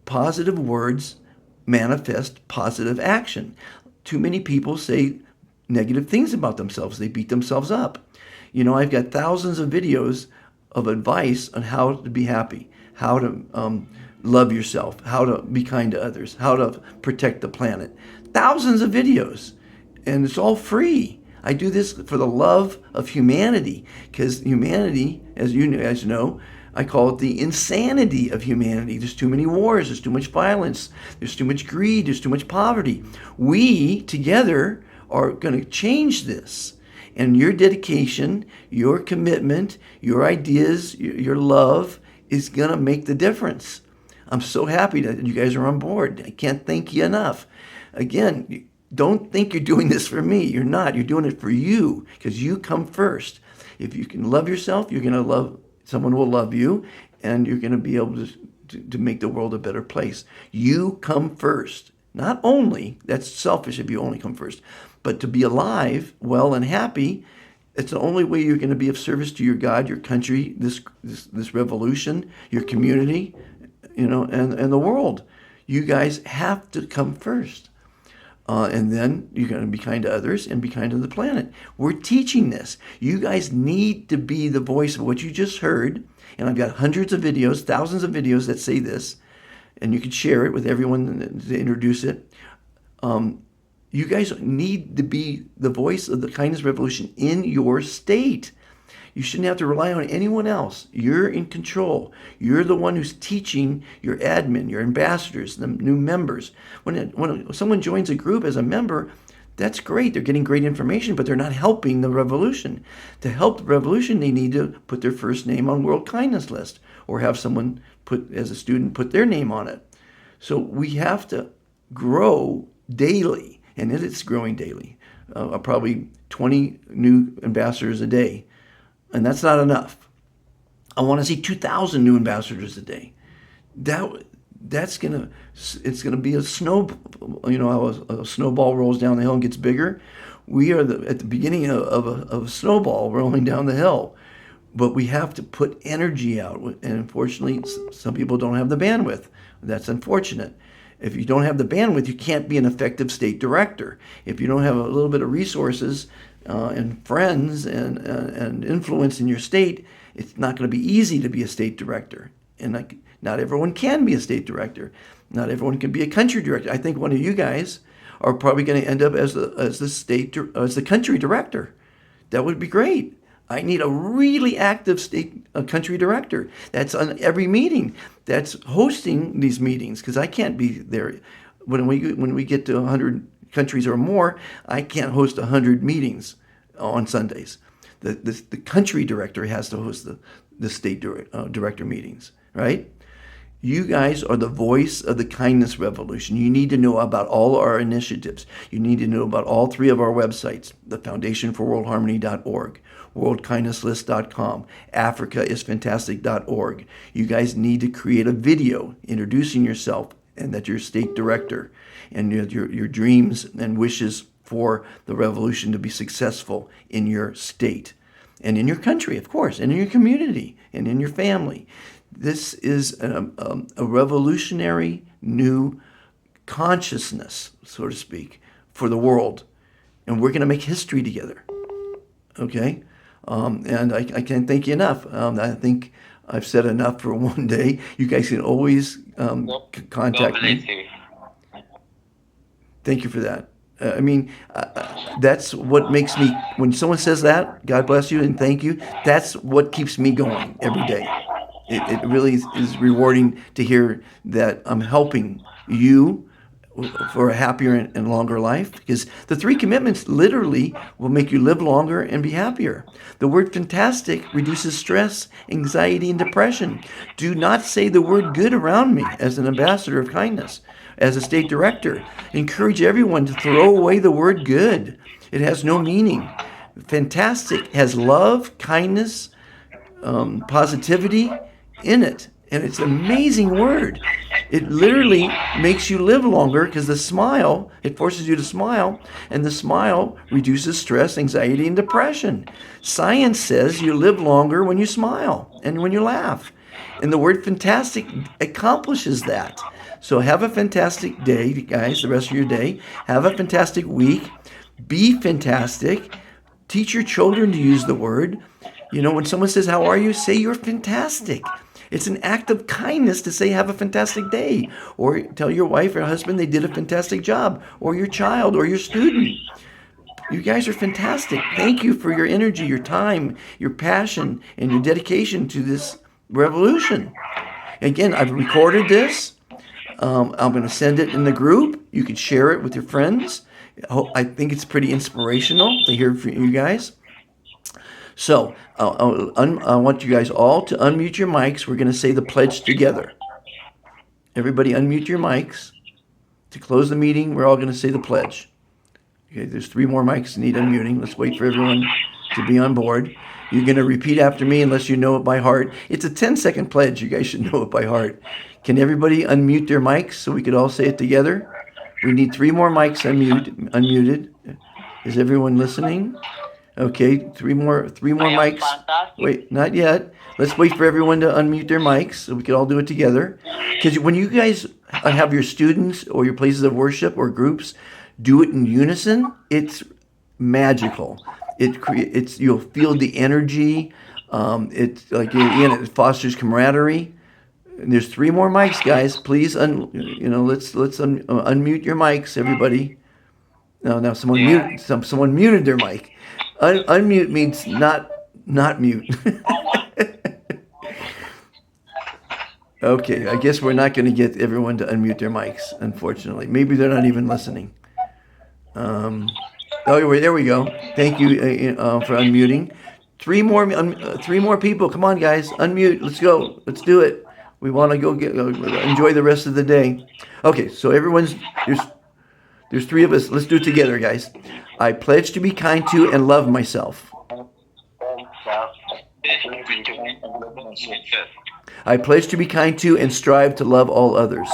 positive words manifest positive action. Too many people say negative things about themselves. They beat themselves up. You know, I've got thousands of videos of advice on how to be happy, how to love yourself, how to be kind to others, how to protect the planet. Thousands of videos, and it's all free. I do this for the love of humanity, because humanity, as you guys know, I call it the insanity of humanity. There's too many wars, there's too much violence, there's too much greed, there's too much poverty. We, together, are going to change this. And your dedication, your commitment, your ideas, your love is going to make the difference. I'm so happy that you guys are on board. I can't thank you enough. Again, don't think you're doing this for me. You're not. You're doing it for you because you come first. If you can love yourself, you're going to love, someone will love you, and you're going to be able to make the world a better place. You come first. Not only, that's selfish if you only come first, but to be alive, well, and happy, it's the only way you're going to be of service to your God, your country, this revolution, your community, and the world. You guys have to come first. And then you're going to be kind to others and be kind to the planet. We're teaching this. You guys need to be the voice of what you just heard. And I've got hundreds of videos, thousands of videos that say this. And you can share it with everyone to introduce it. You guys need to be the voice of the kindness revolution in your state. You shouldn't have to rely on anyone else. You're in control. You're the one who's teaching your admin, your ambassadors, the new members. When someone joins a group as a member, that's great. They're getting great information, but they're not helping the revolution. To help the revolution, they need to put their first name on World Kindness List or have someone as a student, put their name on it. So we have to grow daily, and it is growing daily. Probably 20 new ambassadors a day. And that's not enough. I want to see 2,000 new ambassadors a day. It's gonna be a snow. You know how a snowball rolls down the hill and gets bigger. We are at the beginning of a snowball rolling down the hill, but we have to put energy out. And unfortunately, some people don't have the bandwidth. That's unfortunate. If you don't have the bandwidth, you can't be an effective state director. If you don't have a little bit of resources and friends and influence in your state, it's not going to be easy to be a state director. And not everyone can be a state director. Not everyone can be a country director. I think one of you guys are probably going to end up as the country director. That would be great. I need a really active state country director that's on every meeting, that's hosting these meetings, because I can't be there. When we get to 100 countries or more, I can't host 100 meetings on Sundays. The country director has to host the state director meetings, right? You guys are the voice of the kindness revolution. You need to know about all our initiatives. You need to know about all 3 of our websites, the foundationforworldharmony.org, worldkindnesslist.com, africaisfantastic.org. You guys need to create a video introducing yourself and that you're a state director and your dreams and wishes for the revolution to be successful in your state and in your country, of course, and in your community and in your family. This is a revolutionary new consciousness, so to speak, for the world. And we're going to make history together. Okay? And I can't thank you enough. I think I've said enough for one day. You guys can always contact me. Thank you for that. That's what makes me, when someone says that, God bless you and thank you, that's what keeps me going every day. It really is rewarding to hear that I'm helping you for a happier and longer life, because the 3 commitments literally will make you live longer and be happier. The word fantastic reduces stress, anxiety, and depression. Do not say the word good around me as an ambassador of kindness. As a state director, encourage everyone to throw away the word good. It has no meaning. Fantastic has love, kindness, positivity in it. And it's an amazing word. It literally makes you live longer because the smile, it forces you to smile, and the smile reduces stress, anxiety, and depression. Science says you live longer when you smile and when you laugh. And the word fantastic accomplishes that. So have a fantastic day, guys, the rest of your day. Have a fantastic week. Be fantastic. Teach your children to use the word. When someone says, how are you? Say you're fantastic. It's an act of kindness to say, have a fantastic day. Or tell your wife or husband they did a fantastic job. Or your child or your student. You guys are fantastic. Thank you for your energy, your time, your passion, and your dedication to this revolution. Again, I've recorded this. I'm going to send it in the group. You can share it with your friends. I think it's pretty inspirational to hear from you guys. So I want you guys all to unmute your mics. We're going to say the pledge together. Everybody unmute your mics. To close the meeting, we're all going to say the pledge. Okay, there's 3 more mics that need unmuting. Let's wait for everyone to be on board. You're going to repeat after me unless you know it by heart. It's a 10-second pledge. You guys should know it by heart. Can everybody unmute their mics so we could all say it together? We need 3 more mics unmuted. Is everyone listening? Okay, 3 more mics. Fantastic. Wait, not yet. Let's wait for everyone to unmute their mics so we can all do it together. Because when you guys have your students or your places of worship or groups do it in unison, it's magical. You'll feel the energy. It's like, again, it fosters camaraderie. And there's 3 more mics, guys. Please, let's unmute your mics, everybody. Now someone muted their mic. Unmute means not mute. Okay, I guess we're not going to get everyone to unmute their mics, unfortunately. Maybe they're not even listening. There we go. Thank you for unmuting. 3 more people. Come on, guys, unmute. Let's go. Let's do it. We want to go enjoy the rest of the day. Okay, so there's 3 of us. Let's do it together, guys. I pledge to be kind to and love myself. I pledge to be kind to and strive to love all others.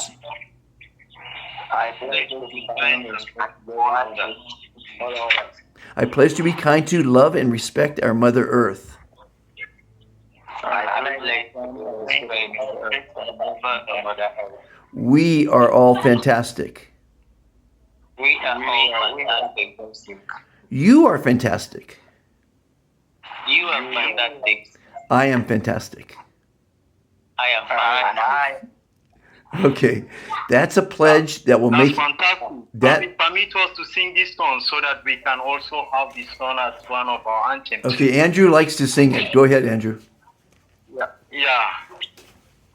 I pledge to be kind to, love, and respect our Mother Earth. We are all fantastic. We are all fantastic. You are fantastic. You are fantastic. I am fantastic. I am fantastic. Okay, that's a pledge that will That's make fantastic. Permit us to sing this song so that we can also have this song as one of our anthems. Okay, Andrew likes to sing it. Go ahead, Andrew. Yeah.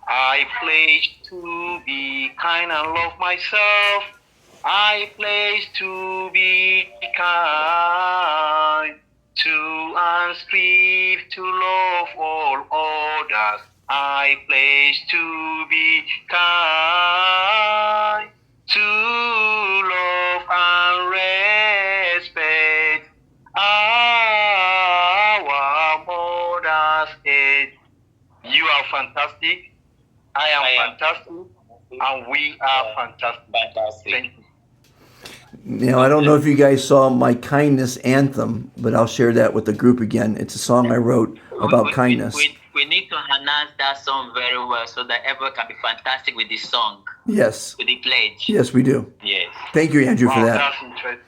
I pledge to be kind and love myself. I pledge to be kind, to and strive to love all others. I pledge to be kind, to love and respect our mother's head. You are fantastic. I am fantastic. And we are fantastic. Thank you. Now, I don't know if you guys saw my kindness anthem, but I'll share that with the group again. It's a song I wrote about kindness. We need to enhance that song very well so that everyone can be fantastic with this song. Yes. With the pledge. Yes, we do. Yes. Thank you, Andrew, for that. That's interesting.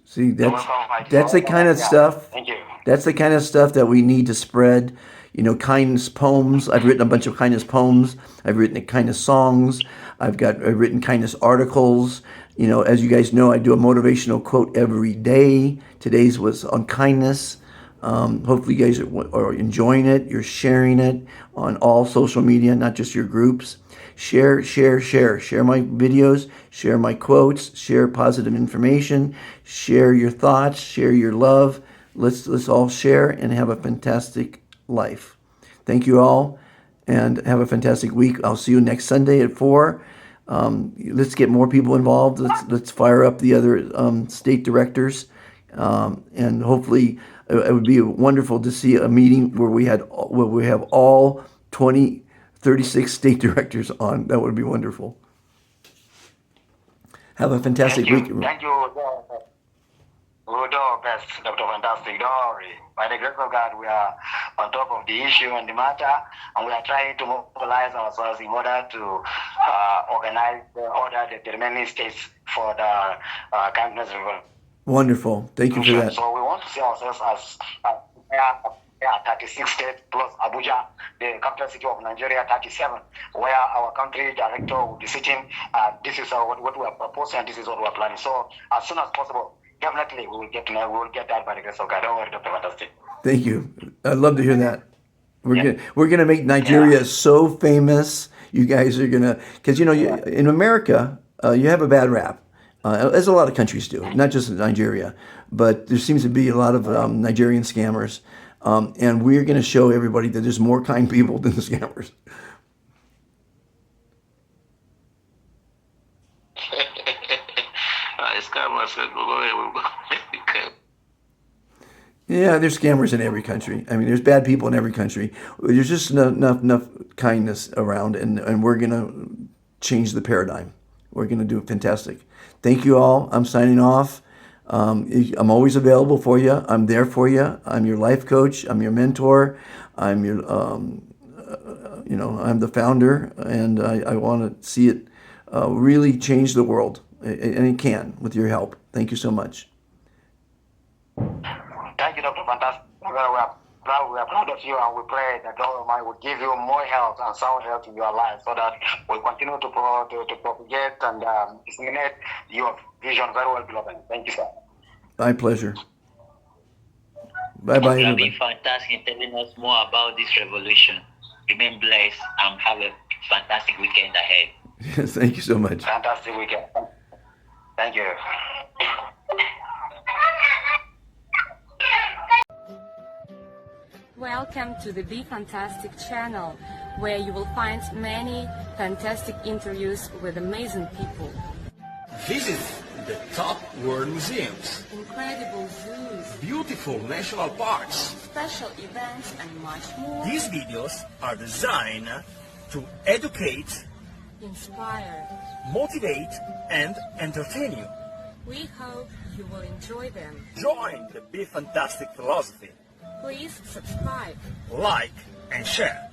See, that's the kind of stuff. Thank you. That's the kind of stuff that we need to spread. You know, kindness poems. I've written a bunch of kindness poems. I've written kindness songs. I've written kindness articles. You know, as you guys know, I do a motivational quote every day. Today's was on kindness. Hopefully you guys are enjoying it. You're sharing it on all social media, not just your groups. Share. Share my videos, share my quotes, share positive information, share your thoughts, share your love. Let's all share and have a fantastic life. Thank you all and have a fantastic week. I'll see you next Sunday at 4. Let's get more people involved. Let's fire up the other state directors, and hopefully it would be wonderful to see a meeting where we have all 36 state directors on. That would be wonderful. Have a fantastic week. Thank you. We'll do our best, Dr. Fantastic. Don't worry. By the grace of God, we are on top of the issue and the matter, and we are trying to mobilize ourselves in order to organize the remaining states for the kindness revolution. Wonderful. Thank you for that. So we want to see ourselves as 36 states plus Abuja, the capital city of Nigeria, 37, where our country director will be sitting. This is what we are proposing, and this is what we are planning. So as soon as possible, definitely we will get that by the grace of God. Don't worry, Dr. Fantastic. Thank you. I'd love to hear that. We're gonna make Nigeria so famous. You guys are gonna, because in America you have a bad rap, as a lot of countries do, not just Nigeria, but there seems to be a lot of Nigerian scammers, and we're gonna show everybody that there's more kind people than the scammers. Yeah, there's scammers in every country. I mean, there's bad people in every country. There's just enough kindness around, and we're going to change the paradigm. We're going to do fantastic. Thank you all. I'm signing off. I'm always available for you. I'm there for you. I'm your life coach. I'm your mentor. I'm your, I'm the founder, and I want to see it really change the world. And it can with your help. Thank you so much. Thank you, Dr. Fantastic. We are proud of you, and we pray that God Almighty will give you more health and sound health in your life, so that we'll continue to propagate and disseminate your vision very well, beloved. Thank you, sir. My pleasure. Bye-bye, You've everybody. been fantastic in telling us more about this revolution. Remain blessed and have a fantastic weekend ahead. Yes, thank you so much. Fantastic weekend. Thank you. Welcome to the Be Fantastic channel, where you will find many fantastic interviews with amazing people. Visit the top world museums, Incredible zoos, beautiful national parks. special events, and much more. These videos are designed to educate, Inspire. motivate, and entertain you. We hope you will enjoy them. Join the Be Fantastic philosophy. Please subscribe. Like and share.